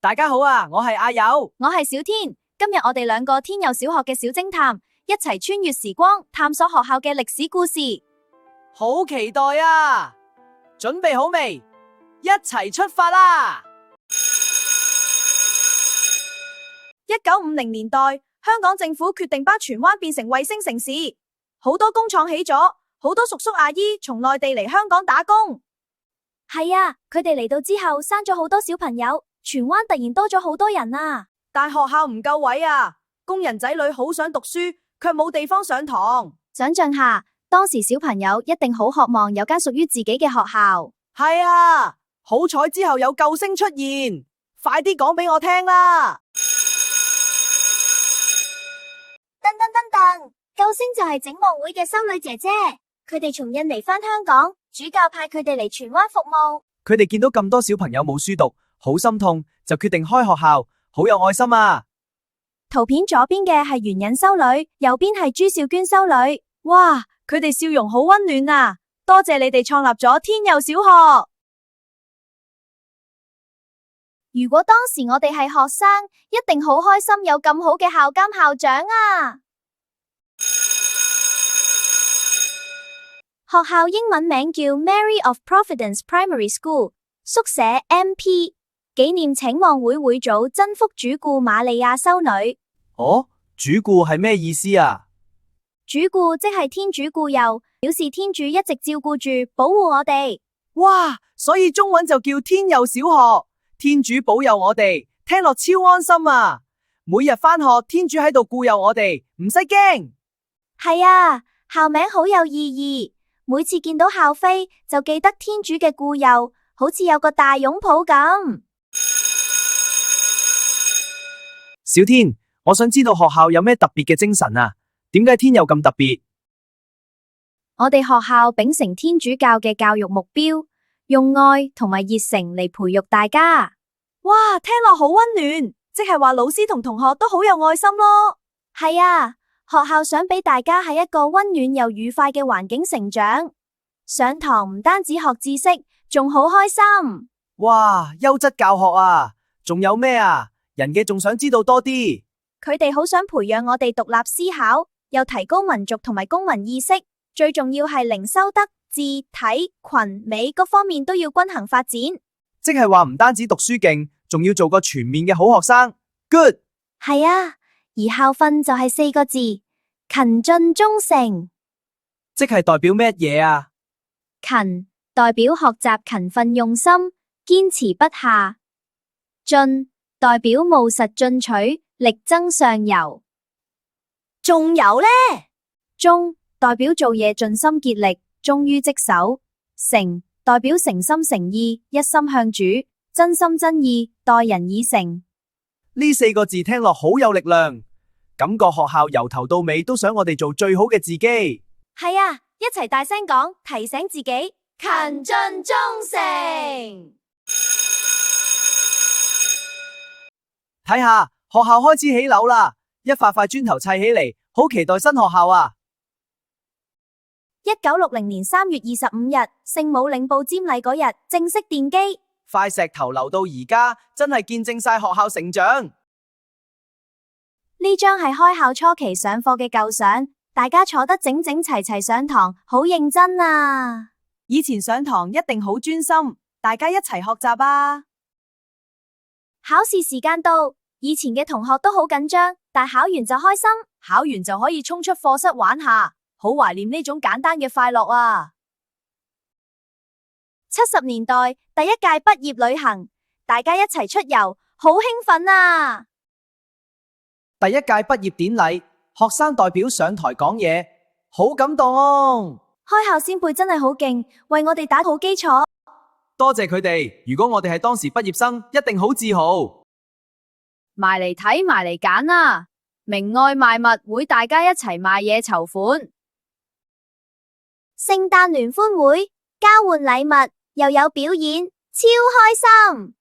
大家好啊，我係阿友，我係小天。今日我哋兩個天佑小學嘅小偵探，一齊穿越時光，探索學校嘅歷史故事。好期待啊！準備好未？一齊出發啦！1950年代，香港政府決定把荃灣變成衛星城市，好多工廠起咗，好多叔叔阿姨從內地嚟香港打工。係啊，佢哋嚟到之後生咗好多小朋友，荃灣突然多咗好多人啊！但學校唔夠位啊，工人仔女好想讀書，卻冇地方上堂。想象下，當時小朋友一定好渴望有間屬於自己嘅學校。係啊，好彩之後有救星出現，快啲講俾我聽啦！噔噔噔噔，救星就係整夢會嘅修女姐姐，佢哋從印尼返香港，主教派佢哋嚟荃灣服務。佢哋見到咁多小朋友冇書讀，好心痛，就決定開學校，好有愛心啊！圖片左邊嘅係袁隱修女，右邊係朱少娟修女。哇，佢哋笑容好溫暖啊！多謝你哋創立咗天佑小學。如果當時我哋係學生，一定好開心有咁好嘅校監校長啊！學校英文名叫 Mary of Providence Primary School， 縮寫 MP， 紀念請望會會祖真福主顧瑪利亞修女。哦，主顧係咩意思啊？主顧即係天主顧佑，表示天主一直照顧住保護我哋。哇，所以中文就叫天佑小學，天主保佑我哋，聽落超安心啊！每日返學，天主喺度顧佑我哋，唔使驚。係啊，校名好有意義，每次見到校徽就記得天主嘅顧佑，好似有個大擁抱咁。小天，我想知道學校有咩特別嘅精神啊？點解天佑咁特別？我哋學校秉承天主教嘅教育目標，用愛同埋熱誠嚟培育大家。哇，聽落好溫暖，即係話老師同同學都好有愛心咯。係啊，學校想俾大家喺一個溫暖又愉快嘅環境成長，上堂唔單止學知識，仲好開心。哇，優質教學啊！仲有咩啊？人嘅仲想知道多啲。佢哋好想培養我哋獨立思考，又提高民族同埋公民意識，最重要係靈修德、智、體、群、美各方面都要均衡發展。即係話唔單止讀書勁，仲要做個全面嘅好學生。Good。係啊，而校訓就係4個字：勤進忠誠。即係代表咩嘢啊？勤代表學習勤奮用心，堅持不下；進代表務實進取，力爭上游。仲有呢？忠代表做嘢盡心竭力，忠於職守；誠代表誠心誠意，一心向主，真心真意，待人以誠。呢4個字聽落好有力量，感覺學校由頭到尾都想我哋做最好嘅自己。係啊，一齊大聲講，提醒自己勤進忠誠。睇下學校開始起樓啦，一塊塊磚頭砌起嚟，好期待新學校啊！1960年3月25日，聖母領報瞻禮嗰日正式奠基。塊石頭留到而家，真係見證晒學校成長。呢張係開校初期上課嘅舊相，大家坐得整整齊齊上堂，好認真啊！以前上堂一定好專心，大家一齊學習啊！考試時間到，以前嘅同學都好緊張，但考完就開心，考完就可以衝出課室玩下，好懷念呢種簡單嘅快樂啊！70年代第一屆畢業旅行，大家一齊出遊，好興奮啊！第一屆畢業典禮，學生代表上台講嘢，好感動。開校先輩真係好勁，為我哋打好基礎。多謝佢哋，如果我哋係當時畢業生，一定好自豪。埋嚟睇，埋嚟揀啊！明愛賣物會，大家一齊賣嘢籌款。聖誕聯歡會，交換禮物，又有表演，超開心。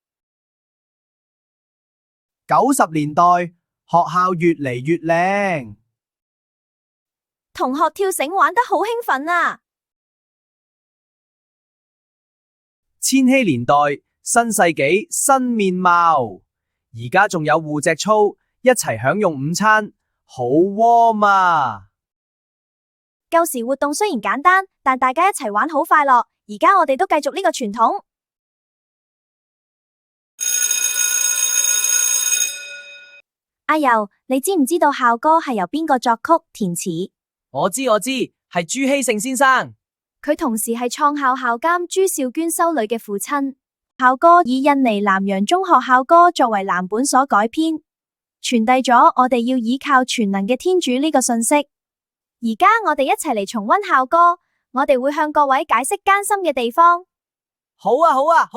90年代，學校越嚟越靚，同學跳繩玩得好興奮啊！千禧年代，新世紀新面貌，而家仲有護脊操，一齊享用午餐，好 warm 啊！舊時活動雖然簡單，但大家一齊玩好快樂。而家我哋都繼續呢個傳統。阿柔，你知唔知道校歌係由邊個作曲填詞？我知，係朱希聖先生。佢同時係創校校監朱少娟修女嘅父親。校歌以印尼南洋中學校歌作為藍本所改編，傳遞咗我哋要倚靠全能嘅天主呢個信息。而家我哋一齊嚟重溫校歌，我哋會向各位解釋艱辛嘅地方。好啊，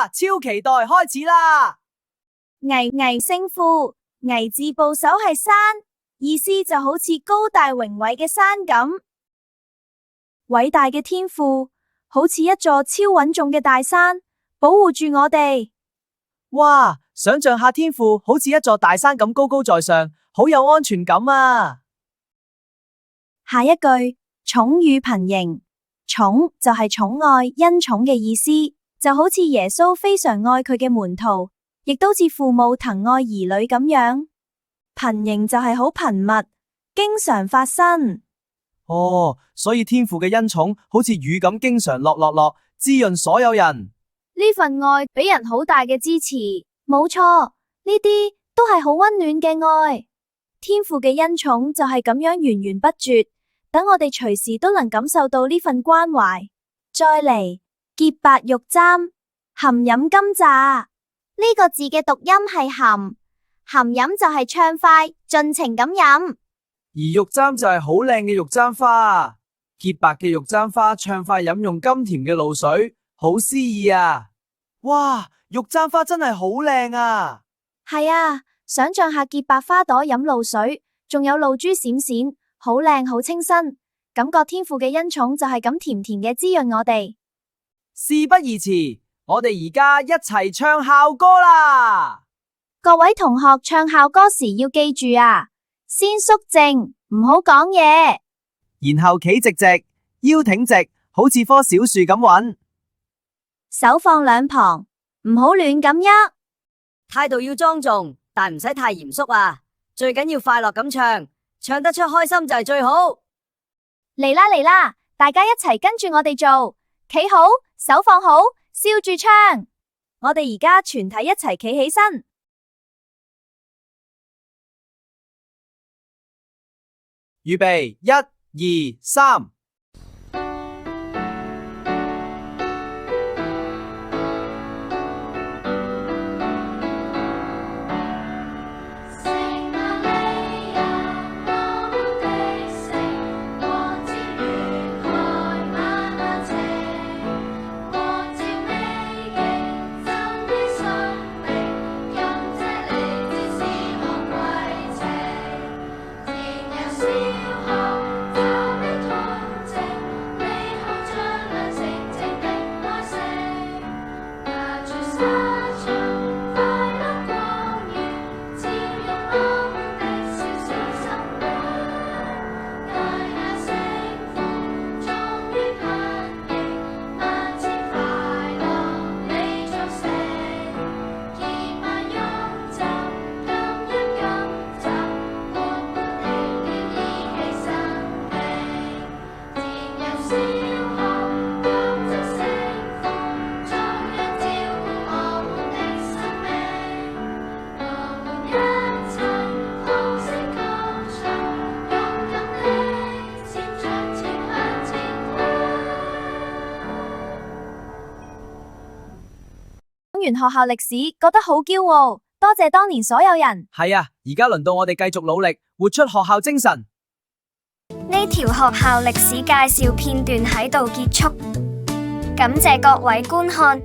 超期待，開始啦！巍巍聖父，巍字部首係山，意思就好似高大榮偉嘅山咁。偉大嘅天父，好似一座超穩重嘅大山，保護住我哋。哇，想象下天父好似一座大山咁高高在上，好有安全感啊！下一句，寵與貧盈，寵就係寵愛、恩寵嘅意思，就好似耶穌非常愛佢嘅門徒，亦都似父母疼愛兒女咁樣。貧盈就係好頻密，經常發生。哦，所以天父嘅恩寵好似雨咁，經常落，滋潤所有人。呢份愛俾人好大嘅支持。冇錯，呢啲都係好溫暖嘅愛。天父嘅恩寵就係咁樣源源不絕，等我哋隨時都能感受到呢份關懷。再嚟，潔白玉簪，含飲甘榨。呢個字嘅讀音係含，含飲就係暢快盡情咁飲。而玉簪就係好靚嘅玉簪花，潔白嘅玉簪花暢快飲用甘甜嘅露水，好詩意啊！哇，玉簪花真係好靚啊！係啊，想象下潔白花朵飲露水，仲有露珠閃閃，好靚好清新，感覺天父嘅恩寵就係咁甜甜嘅滋潤我哋。事不宜遲，我哋而家一齊唱校歌啦！各位同學唱校歌時要記住啊，先肅靜，唔好講嘢，然後企直直，腰挺直，好似棵小樹咁穩，手放兩旁，唔好亂咁喐，態度要莊重，但唔使太嚴肅啊！最緊要快樂咁唱，唱得出開心就係最好。嚟啦，大家一齊跟住我哋做，企好，手放好，笑住唱。我哋而家全體一齊企起身。預備，1、2、3。完學校歷史，覺得好驕傲，多謝當年所有人。係啊，而家輪到我哋繼續努力，活出學校精神。呢條學校歷史介紹片段喺度結束，感謝各位觀看。